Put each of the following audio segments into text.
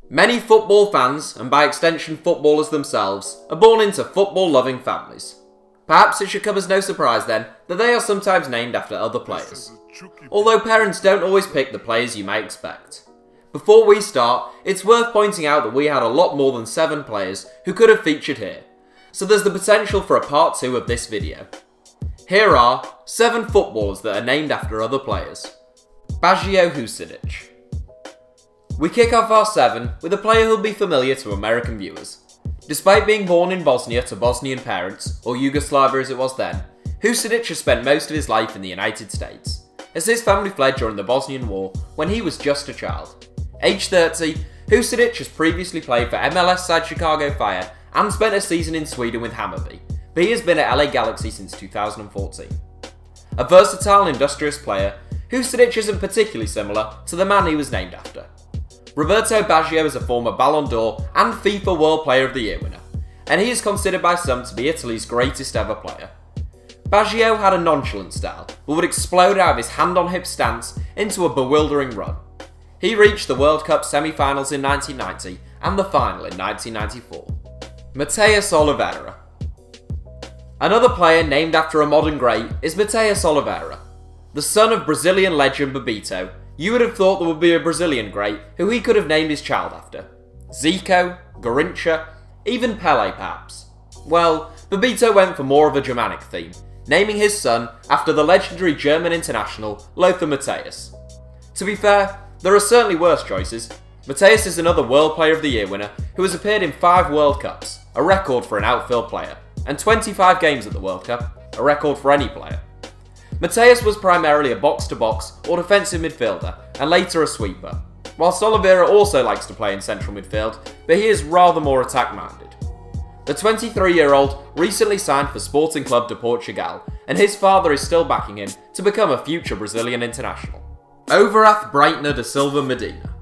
Many football fans, and by extension footballers themselves, are born into football-loving families. Perhaps it should come as no surprise then that they are sometimes named after other players. Although parents don't always pick the players you may expect. Before we start, it's worth pointing out that we had a lot more than 7 players who could have featured here, so there's the potential for a part 2 of this video. Here are 7 footballers that are named after other players. Baggio Husidic. We kick off our 7 with a player who'll be familiar to American viewers. Despite being born in Bosnia to Bosnian parents, or Yugoslavia as it was then, Husidic has spent most of his life in the United States, as his family fled during the Bosnian War when he was just a child. Age 30, Husidic has previously played for MLS side Chicago Fire and spent a season in Sweden with Hammarby, but he has been at LA Galaxy since 2014. A versatile and industrious player, Husidic isn't particularly similar to the man he was named after. Roberto Baggio is a former Ballon d'Or and FIFA World Player of the Year winner, and he is considered by some to be Italy's greatest ever player. Baggio had a nonchalant style, but would explode out of his hand-on-hip stance into a bewildering run. He reached the World Cup semi-finals in 1990 and the final in 1994. Mateus Oliveira. Another player named after a modern great is Mateus Oliveira. The son of Brazilian legend Baggio, you would have thought there would be a Brazilian great who he could have named his child after. Zico, Garrincha, even Pele perhaps. Well, Baggio went for more of a Germanic theme, naming his son after the legendary German international Lothar Matthäus. To be fair, there are certainly worse choices. Mateus is another World Player of the Year winner who has appeared in 5 World Cups, a record for an outfield player, and 25 games at the World Cup, a record for any player. Mateus was primarily a box-to-box or defensive midfielder, and later a sweeper, whilst Oliveira also likes to play in central midfield, but he is rather more attack-minded. The 23-year-old recently signed for Sporting Club de Portugal, and his father is still backing him to become a future Brazilian international. Overath Brightener da Silva Medina.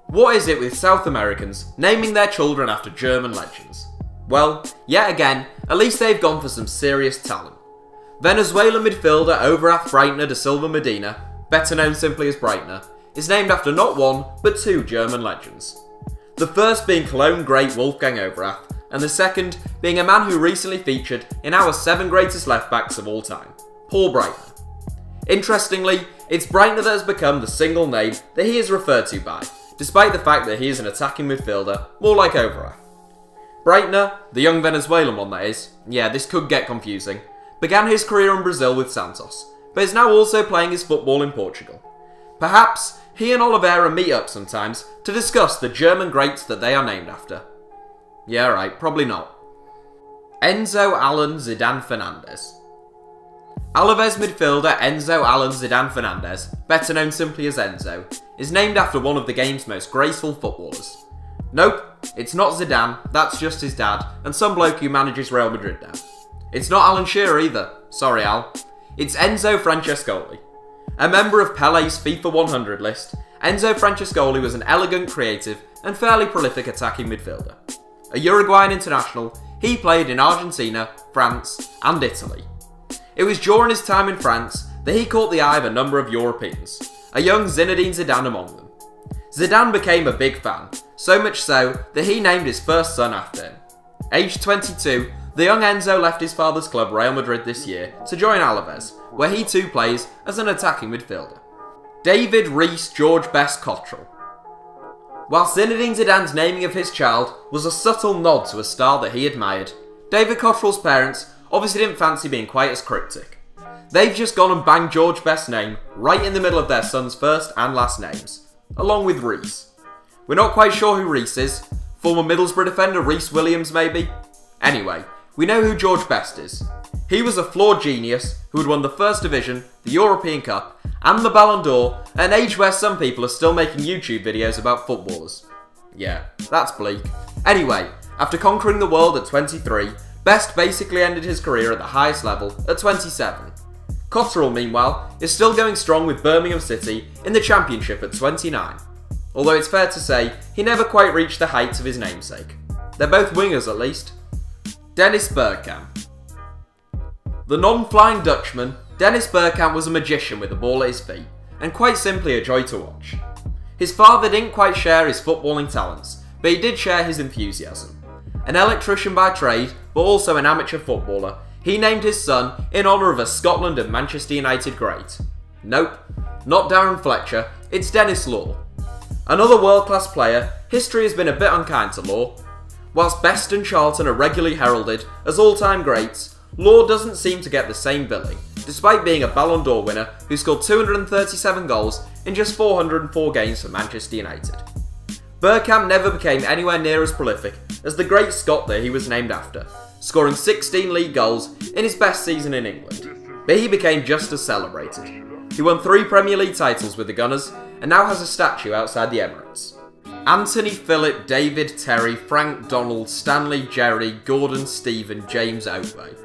What is it with South Americans naming their children after German legends? Well, yet again, at least they've gone for some serious talent. Venezuelan midfielder Overath Brightener da Silva Medina, better known simply as Brightener, is named after not 1, but 2 German legends. The first being Cologne great Wolfgang Overath, and the second being a man who recently featured in our 7 greatest left-backs of all time, Paul Breitner. Interestingly, it's Breitner that has become the single name that he is referred to by, despite the fact that he is an attacking midfielder, more like Overath. Breitner, the young Venezuelan one that is, yeah this could get confusing, began his career in Brazil with Santos, but is now also playing his football in Portugal. Perhaps he and Oliveira meet up sometimes to discuss the German greats that they are named after. Yeah right, probably not. Enzo Alan Zidane Fernandez. Alaves midfielder Enzo Alan Zidane Fernandez, better known simply as Enzo, is named after one of the game's most graceful footballers. Nope, it's not Zidane, that's just his dad, and some bloke who manages Real Madrid now. It's not Alan Shearer either, sorry Al. It's Enzo Francescoli. A member of Pele's FIFA 100 list, Enzo Francescoli was an elegant, creative, and fairly prolific attacking midfielder. A Uruguayan international, he played in Argentina, France, and Italy. It was during his time in France that he caught the eye of a number of Europeans, a young Zinedine Zidane among them. Zidane became a big fan, so much so that he named his first son after him. Aged 22, the young Enzo left his father's club Real Madrid this year to join Alaves, where he too plays as an attacking midfielder. David Rees George Best Cottrell. Whilst Zinedine Zidane's naming of his child was a subtle nod to a star that he admired, David Cottrell's parents obviously didn't fancy being quite as cryptic. They've just gone and banged George Best's name right in the middle of their son's first and last names, along with Rees. We're not quite sure who Rees is, former Middlesbrough defender Rees Williams maybe? Anyway, we know who George Best is. He was a flawed genius who had won the First Division, the European Cup, and the Ballon d'Or at an age where some people are still making YouTube videos about footballers. Yeah, that's bleak. Anyway, after conquering the world at 23, Best basically ended his career at the highest level at 27. Cottrell, meanwhile, is still going strong with Birmingham City in the Championship at 29. Although it's fair to say, he never quite reached the heights of his namesake. They're both wingers at least. Dennis Bergkamp. The non-flying Dutchman, Dennis Bergkamp was a magician with the ball at his feet, and quite simply a joy to watch. His father didn't quite share his footballing talents, but he did share his enthusiasm. An electrician by trade, but also an amateur footballer, he named his son in honour of a Scotland and Manchester United great. Nope, not Darren Fletcher, it's Dennis Law. Another world-class player, history has been a bit unkind to Law. Whilst Best and Charlton are regularly heralded as all-time greats, Law doesn't seem to get the same billing, despite being a Ballon d'Or winner who scored 237 goals in just 404 games for Manchester United. Bergkamp never became anywhere near as prolific as the great Scot that he was named after, scoring 16 league goals in his best season in England, but he became just as celebrated. He won 3 Premier League titles with the Gunners and now has a statue outside the Emirates. Anthony, Philip, David, Terry, Frank, Donald, Stanley, Jerry, Gordon, Stephen, James, Oatway.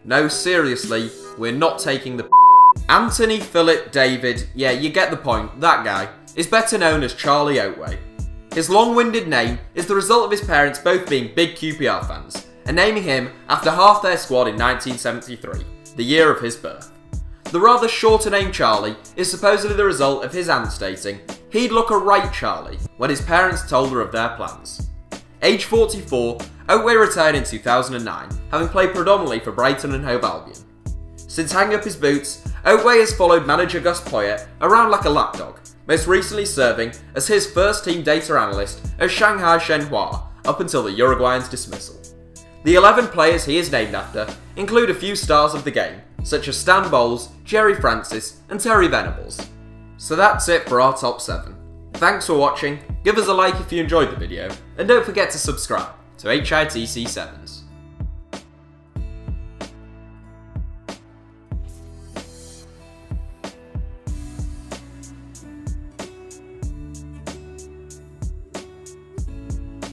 No, seriously, we're not taking the Anthony, Philip, David, yeah, you get the point, that guy, is better known as Charlie Oatway. His long-winded name is the result of his parents both being big QPR fans, and naming him after half their squad in 1973, the year of his birth. The rather shorter name Charlie is supposedly the result of his aunt stating he'd look a right Charlie when his parents told her of their plans. Aged 44, Oatway retired in 2009, having played predominantly for Brighton and Hove Albion. Since hanging up his boots, Oatway has followed manager Gus Poyet around like a lapdog, most recently serving as his first team data analyst at Shanghai Shenhua up until the Uruguayan's dismissal. The 11 players he is named after include a few stars of the game, such as Stan Bowles, Jerry Francis and Terry Venables. So that's it for our top 7. Thanks for watching, give us a like if you enjoyed the video, and don't forget to subscribe to HITC Sevens.